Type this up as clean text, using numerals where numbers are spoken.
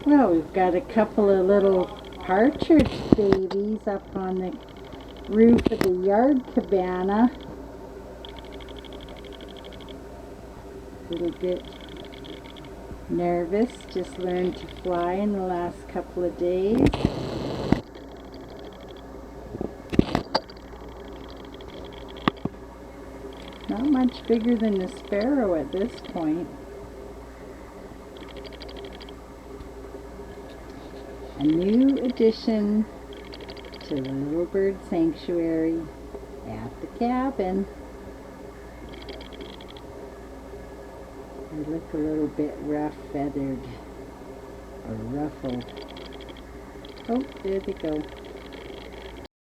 Well, we've got a couple of little partridge babies up on the roof of the yard cabana. A little bit nervous, just learned to fly in the last couple of days. Not much bigger than a sparrow at this point. A new addition to the little bird sanctuary at the cabin. They look a little bit rough feathered or ruffled. Oh, there they go.